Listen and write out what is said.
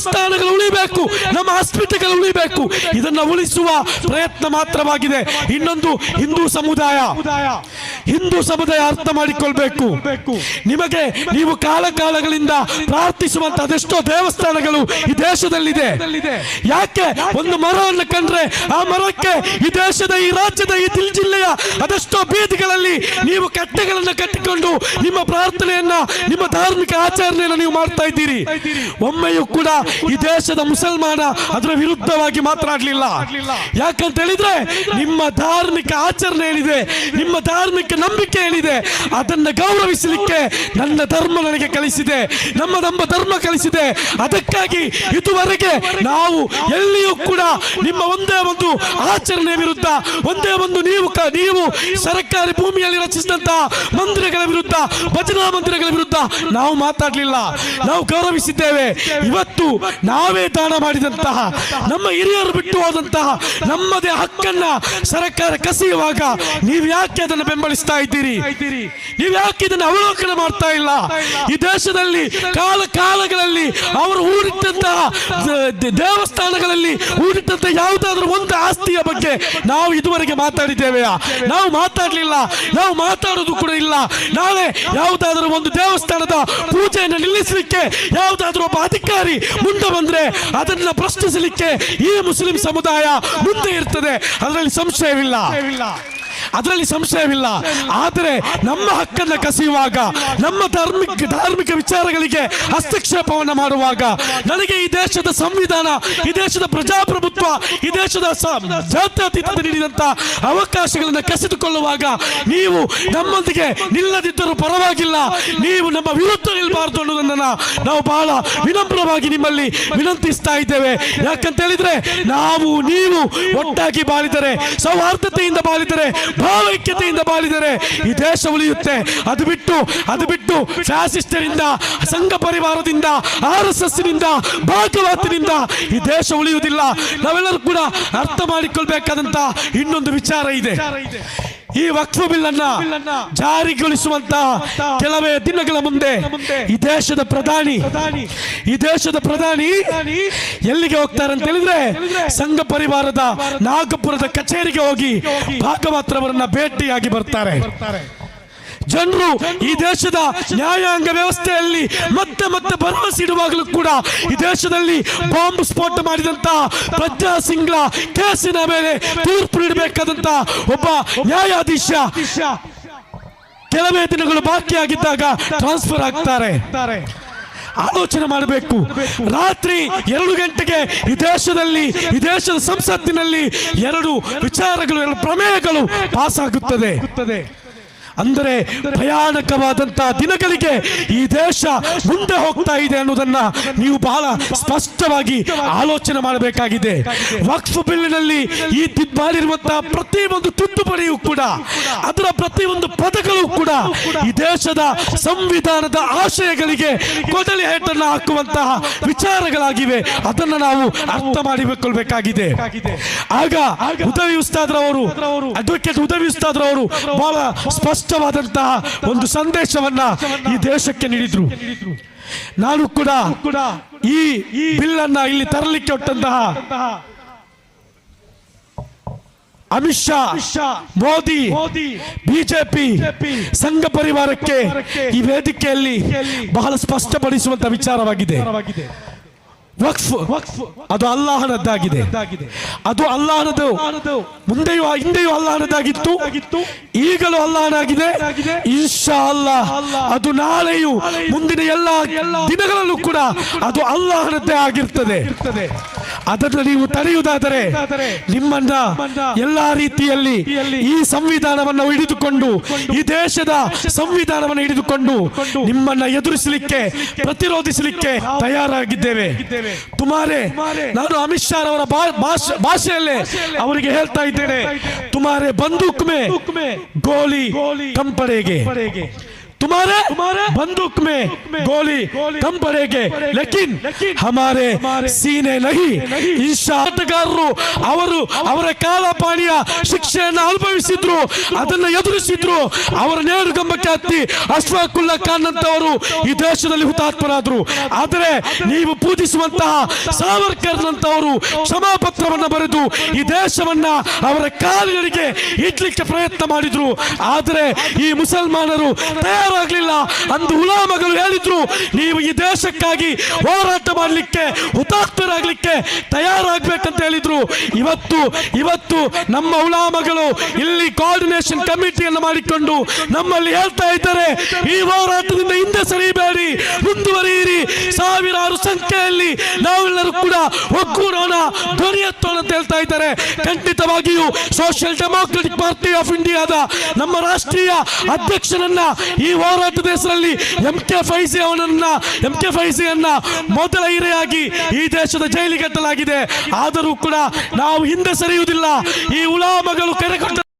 ದೇವಸ್ಥಾನಗಳು ಉಳಿಬೇಕು, ನಮ್ಮ ಹಾಸ್ಪಿಟಲ್ಗಳು ಉಳಿಬೇಕು. ಇದನ್ನ ಉಳಿಸುವ ಪ್ರಯತ್ನ ಮಾತ್ರವಾಗಿದೆ. ಇನ್ನೊಂದು ಹಿಂದೂ ಸಮುದಾಯ ಅರ್ಥ ಮಾಡಿಕೊಳ್ಬೇಕು. ನಿಮಗೆ ನೀವು ಕಾಲಗಳಿಂದ ಪ್ರಾರ್ಥಿಸುವಂತ ಅದೆಷ್ಟೋ ದೇವಸ್ಥಾನಗಳು ಈ ದೇಶದಲ್ಲಿದೆ. ಯಾಕೆ? ಒಂದು ಮರವನ್ನು ಕಂಡ್ರೆ ಆ ಮರಕ್ಕೆ ಈ ದೇಶದ, ಈ ರಾಜ್ಯದ, ಈ ಜಿಲ್ಲೆಯ ಅದೆಷ್ಟೋ ಬೀದಿಗಳಲ್ಲಿ ನೀವು ಕಟ್ಟೆಗಳನ್ನು ಕಟ್ಟಿಕೊಂಡು ನಿಮ್ಮ ಪ್ರಾರ್ಥನೆಯನ್ನ, ನಿಮ್ಮ ಧಾರ್ಮಿಕ ಆಚರಣೆಯನ್ನು ನೀವು ಮಾಡ್ತಾ ಇದ್ದೀರಿ. ಒಮ್ಮೆಯೂ ಕೂಡ ಈ ದೇಶದ ಮುಸಲ್ಮಾನ ಅದರ ವಿರುದ್ಧವಾಗಿ ಮಾತನಾಡಲಿಲ್ಲ. ಯಾಕಂತ ಹೇಳಿದ್ರೆ ನಿಮ್ಮ ಧಾರ್ಮಿಕ ಆಚರಣೆ ಏನಿದೆ, ನಿಮ್ಮ ಧಾರ್ಮಿಕ ನಂಬಿಕೆ ಏನಿದೆ, ಅದನ್ನ ಗೌರವಿಸಲಿಕ್ಕೆ ನನ್ನ ಧರ್ಮ ನನಗೆ ಕಲಿಸಿದೆ, ನಮ್ಮ ಧರ್ಮ ಕಲಿಸಿದೆ. ಅದಕ್ಕಾಗಿ ಇದುವರೆಗೆ ನಾವು ಎಲ್ಲಿಯೂ ಕೂಡ ನಿಮ್ಮ ಒಂದೇ ಒಂದು ಆಚರಣೆ ವಿರುದ್ಧ, ಒಂದೇ ಒಂದು ನೀವು ಸರ್ಕಾರಿ ಭೂಮಿಯಲ್ಲಿ ರಚಿಸಿದಂತಹ ಮಂದಿರಗಳ ವಿರುದ್ಧ, ಭಜನಾ ಮಂದಿರಗಳ ವಿರುದ್ಧ ನಾವು ಮಾತಾಡಲಿಲ್ಲ. ನಾವು ಗೌರವಿಸಿದ್ದೇವೆ. ಇವತ್ತು ನಾವೇ ದಾನ ಮಾಡಿದಂತಹ, ನಮ್ಮ ಹಿರಿಯರು ಬಿಟ್ಟು ಹೋದಂತಹ ನಮ್ಮದೇ ಹಕ್ಕನ್ನ ಸರ್ಕಾರ ಕಸಿಯುವಾಗ ನೀವು ಯಾಕೆ ಅದನ್ನು ಬೆಂಬಲಿಸ್ತಾ ಇದ್ದೀರಿ? ನೀವು ಯಾಕೆ ಇದನ್ನು ಅವಲೋಕನ ಮಾಡ್ತಾ ಇಲ್ಲ? ಈ ದೇಶದಲ್ಲಿ ಕಾಲಗಳಲ್ಲಿ ಅವರು ಹೂಡಿಟ್ಟಂತಹ ದೇವಸ್ಥಾನಗಳಲ್ಲಿ ಹೂಡಿಟ್ಟಂತಹ ಯಾವುದಾದ್ರೂ ಒಂದು ಆಸ್ತಿಯ ಬಗ್ಗೆ ನಾವು ಇದುವರೆಗೆ ಮಾತಾಡಿದ್ದೇವೆಯಾ? ನಾವು ಮಾತಾಡಲಿಲ್ಲ. ನಾವು ಮಾತಾಡೋದು ಕೂಡ ಇಲ್ಲ. ನಾಳೆ ಯಾವುದಾದ್ರೂ ಒಂದು ದೇವಸ್ಥಾನದ ಪೂಜೆಯನ್ನು ನಿಲ್ಲಿಸಲಿಕ್ಕೆ ಯಾವುದಾದ್ರೂ ಒಬ್ಬ ಅಧಿಕಾರಿ ಮುಂದೆ ಬಂದ್ರೆ ಅದನ್ನ ಪ್ರಶ್ನಿಸಲಿಕ್ಕೆ ಈ ಮುಸ್ಲಿಂ ಸಮುದಾಯ ಮುಂದೆ ಇರ್ತದೆ. ಅದರಲ್ಲಿ ಸಂಶಯವಿಲ್ಲ. ಆದರೆ ನಮ್ಮ ಹಕ್ಕನ್ನು ಕಸಿಯುವಾಗ, ನಮ್ಮ ಧಾರ್ಮಿಕ ವಿಚಾರಗಳಿಗೆ ಹಸ್ತಕ್ಷೇಪವನ್ನು ಮಾಡುವಾಗ, ನನಗೆ ಈ ದೇಶದ ಸಂವಿಧಾನ, ಈ ದೇಶದ ಪ್ರಜಾಪ್ರಭುತ್ವ, ಈ ದೇಶದ ಜಾತ್ಯತೀತತೆ ನೀಡಿದಂತ ಅವಕಾಶಗಳನ್ನು ಕಸಿದುಕೊಳ್ಳುವಾಗ ನೀವು ನಮ್ಮೊಂದಿಗೆ ನಿಲ್ಲದಿದ್ದರೂ ಪರವಾಗಿಲ್ಲ, ನೀವು ನಮ್ಮ ವಿರುದ್ಧ ನಿಲ್ಲಬಾರದು ಅನ್ನೋದನ್ನ ನಾವು ಬಹಳ ವಿನಮ್ರವಾಗಿ ನಿಮ್ಮಲ್ಲಿ ವಿನಂತಿಸ್ತಾ ಇದ್ದೇವೆ. ಯಾಕಂತ ಹೇಳಿದ್ರೆ ನೀವು ಒಟ್ಟಾಗಿ ಬಾಳಿದರೆ, ಸೌಹಾರ್ದತೆಯಿಂದ ಬಾಳಿದರೆ, ಭಾವೈಕ್ಯತೆಯಿಂದ ಬಾಳಿದರೆ ಈ ದೇಶ ಉಳಿಯುತ್ತೆ. ಅದು ಬಿಟ್ಟು ಫ್ಯಾಸಿಸ್ಟರಿಂದ, ಸಂಘ ಪರಿವಾರದಿಂದ, RSS ನಿಂದ, ಭಾಗವತನಿಂದ ಈ ದೇಶ ಉಳಿಯುವುದಿಲ್ಲ. ನಾವೆಲ್ಲರೂ ಕೂಡ ಅರ್ಥ ಮಾಡಿಕೊಳ್ಬೇಕಾದಂತ ಇನ್ನೊಂದು ವಿಚಾರ ಇದೆ. ಈ ವಕ್ಫ್ ಬಿಲ್ ಅನ್ನ ಜಾರಿಗೊಳಿಸುವಂತ ಕೆಲವೇ ದಿನಗಳ ಮುಂದೆ ಈ ದೇಶದ ಪ್ರಧಾನಿ ಎಲ್ಲಿಗೆ ಹೋಗ್ತಾರೆ ಅಂತ ಹೇಳಿದ್ರೆ, ಸಂಘ ಪರಿವಾರದ ನಾಗಪುರದ ಕಚೇರಿಗೆ ಹೋಗಿ ಭಾಗವತರವರನ್ನ ಭೇಟಿಯಾಗಿ ಬರ್ತಾರೆ. ಜನರು ಈ ದೇಶದ ನ್ಯಾಯಾಂಗ ವ್ಯವಸ್ಥೆಯಲ್ಲಿ ಮತ್ತೆ ಭರವಸೆ ಇಡುವಾಗಲೂ ಕೂಡ ಈ ದೇಶದಲ್ಲಿ ಬಾಂಬ್ ಸ್ಫೋಟ ಮಾಡಿದಂತಹ ಪ್ರಜ್ಞಾ ಸಿಂಗ್ರ ಕೇಸಿನ ಮೇಲೆ ತೀರ್ಪು ನೀಡಬೇಕಾದಂತ ಒಬ್ಬ ನ್ಯಾಯಾಧೀಶ ಕೆಲವೇ ದಿನಗಳು ಬಾಕಿಯಾಗಿದ್ದಾಗ ಟ್ರಾನ್ಸ್ಫರ್ ಆಗ್ತಾರೆ. ಆಲೋಚನೆ ಮಾಡಬೇಕು. ರಾತ್ರಿ 2 ಗಂಟೆಗೆ ಈ ದೇಶದ ಸಂಸತ್ತಿನಲ್ಲಿ 2 ವಿಚಾರಗಳು, 2 ಪ್ರಮೇಯಗಳು ಪಾಸ್ ಆಗುತ್ತದೆ. ಅಂದರೆ ಭಯಾನಕವಾದಂತಹ ದಿನಗಳಿಗೆ ಈ ದೇಶ ಮುಂದೆ ಹೋಗ್ತಾ ಇದೆ ಅನ್ನೋದನ್ನ ನೀವು ಬಹಳ ಸ್ಪಷ್ಟವಾಗಿ ಆಲೋಚನೆ ಮಾಡಬೇಕಾಗಿದೆ. ವಕ್ಫ್ ಬಿಲ್ಲಿನಲ್ಲಿ ಈ ಮಾಡಿರುವಂತಹ ಪ್ರತಿಯೊಂದು ತಿದ್ದುಪಡಿಯೂ ಕೂಡ, ಅದರ ಪ್ರತಿಯೊಂದು ಪದಗಳು ಕೂಡ ಈ ದೇಶದ ಸಂವಿಧಾನದ ಆಶಯಗಳಿಗೆ ಕೊಡಲಿ ಹೇಟನ್ನು ಹಾಕುವಂತಹ ವಿಚಾರಗಳಾಗಿವೆ. ಅದನ್ನು ನಾವು ಅರ್ಥ ಮಾಡಿಕೊಳ್ಳಬೇಕಾಗಿದೆ. ಆಗ ಅಡ್ವೊಕೇಟ್ ಉದವಿ ಉಸ್ತಾದ್ರವರು ಬಹಳ ಸ್ಪಷ್ಟವಾದಂತಹ ಒಂದು ಸಂದೇಶವನ್ನ ಈ ದೇಶಕ್ಕೆ ನೀಡಿದ್ರು. ನಾನು ಕೂಡ ಈ ಬಿಲ್ ಅನ್ನ ಇಲ್ಲಿ ತರಲಿಕ್ಕೆ ಹೊಟ್ಟಂತಹ ಅಮಿತ್ ಶಾ, ಮೋದಿ, ಬಿಜೆಪಿ, ಸಂಘ ಪರಿವಾರಕ್ಕೆ ಈ ವೇದಿಕೆಯಲ್ಲಿ ಬಹಳ ಸ್ಪಷ್ಟಪಡಿಸುವಂತ ವಿಚಾರವಾಗಿದೆ. ವಕ್ಫ್ ಅದು ಅಲ್ಲಾಹನದ್ದಾಗಿದೆ. ಅದು ಅಲ್ಲಾಹನದು. ಹಿಂದೆಯೂ ಅಲ್ಲಾಹನದಾಗಿತ್ತು, ಈಗಲೂ ಅಲ್ಲಾಹನಾಗಿದೆ. ಇನ್ಶಾ ಅಲ್ಲಾಹ್ ಅದು ನಾಳೆಯೂ ಮುಂದಿನ ಎಲ್ಲ ದಿನಗಳಲ್ಲೂ ಕೂಡ ಅದು ಅಲ್ಲಾಹನದ್ದೇ ಆಗಿರ್ತದೆ. ಅದನ್ನು ನೀವು ತಡೆಯುವುದಾದರೆ ನಿಮ್ಮನ್ನ ಎಲ್ಲಾ ರೀತಿಯಲ್ಲಿ ಈ ಸಂವಿಧಾನವನ್ನು ಹಿಡಿದುಕೊಂಡು, ಈ ದೇಶದ ಸಂವಿಧಾನವನ್ನು ಹಿಡಿದುಕೊಂಡು ನಿಮ್ಮನ್ನ ಎದುರಿಸಲಿಕ್ಕೆ, ಪ್ರತಿರೋಧಿಸಲಿಕ್ಕೆ ತಯಾರಾಗಿದ್ದೇವೆ. ನಾನು ಅಮಿತ್ ಶಾ ಅವರ ಭಾಷೆಯಲ್ಲೇ ಅವರಿಗೆ ಹೇಳ್ತಾ ಇದ್ದೇನೆ, ತುಮಾರೆ ಬಂದೂಕ್ ಮೇ ಗೋಲಿ ಕಂ ಪಡೆಗೆ, तुम्हारे बंदूक में गोली कम पड़ेगे लेकिन हमारे सीने नहीं ಆಟಗಾರರು ಅವರ ಕಾಲಪಾಣಿಯ ಶಿಕ್ಷೆಯನ್ನು ಅನುಭವಿಸಿದ್ರು, ಅದನ್ನು ಎದುರಿಸಿದ್ರು. ಅವರ ನೇರುಗಂಬಕ್ಕೆ ಹತ್ತಿ ಅಶ್ಫಾಕುಲ್ಲಾ ಖಾನ್ ಅಂತವರು ಈ ದೇಶದಲ್ಲಿ ಹುತಾತ್ಮರಾದ್ರು. ಆದರೆ ನೀವು ಪೂಜಿಸುವಂತಹ ಸಾವರ್ಕರ್ ನಂತವರು ಕ್ಷಮಾಪತ್ರವನ್ನು ಬರೆದು ಈ ದೇಶವನ್ನ ಅವರ ಕಾಲುಗಳಿಗೆ ಇಡ್ಲಿಕ್ಕೆ ಪ್ರಯತ್ನ ಮಾಡಿದ್ರು. ಆದರೆ ಈ ಮುಸಲ್ಮಾನರು ತಯಾರಾಗಲಿಲ್ಲ. ಅಂದು ಉಲಾಮಗಳು ಹೇಳಿದ್ರು, ನೀವು ಈ ದೇಶಕ್ಕಾಗಿ ಹೋರಾಟ ಮಾಡಲಿಕ್ಕೆ ಹುತಾತ್ಮರಾಗಲಿಕ್ಕೆ ತಯಾರಾಗಬೇಕಂತ ಹೇಳಿದ್ರು. ಇವತ್ತು ನಮ್ಮ ಉಲಾಮಗಳು ಇಲ್ಲಿ ಕೋಆರ್ಡಿನೇಷನ್ ಕಮಿಟಿಯನ್ನು ಮಾಡಿಕೊಂಡು ನಮ್ಮಲ್ಲಿ ಹೇಳ್ತಾ ಇದ್ದಾರೆ, ಈ ಹೋರಾಟದಿಂದ ಹಿಂದೆ ಸರಿಬೇಡಿ, ಮುಂದುವರಿಯಿರಿ. ಸಾವಿರಾರು ಸಂಖ್ಯೆಯಲ್ಲಿ ನಾವೆಲ್ಲರೂ ಕೂಡ ಒಗ್ಗೂಡೋಣ, ಧ್ವನಿ ಎತ್ತೋಣ ಅಂತ ಹೇಳ್ತಾ ಇದ್ದಾರೆ. ಖಂಡಿತವಾಗಿಯೂ ಸೋಷಿಯಲ್ ಡೆಮೋಕ್ರೆಟಿಕ್ ಪಾರ್ಟಿ ಆಫ್ ಇಂಡಿಯಾದ ನಮ್ಮ ರಾಷ್ಟ್ರೀಯ ಅಧ್ಯಕ್ಷನನ್ನ ಈ ಹೋರಾಟದ ಹೆಸರಲ್ಲಿ MK ಫೈಜಿಯನ್ನ ಮೊದಲ ಇರೆಯಾಗಿ ಈ ದೇಶದ ಜೈಲಿಗಟ್ಟಲಾಗಿದೆ. ಆದರೂ ಕೂಡ ನಾವು ಹಿಂದೆ ಸರಿಯುವುದಿಲ್ಲ. ಈ ಉಲಾಮಗಳು ಕರೆಕೊಟ್ಟ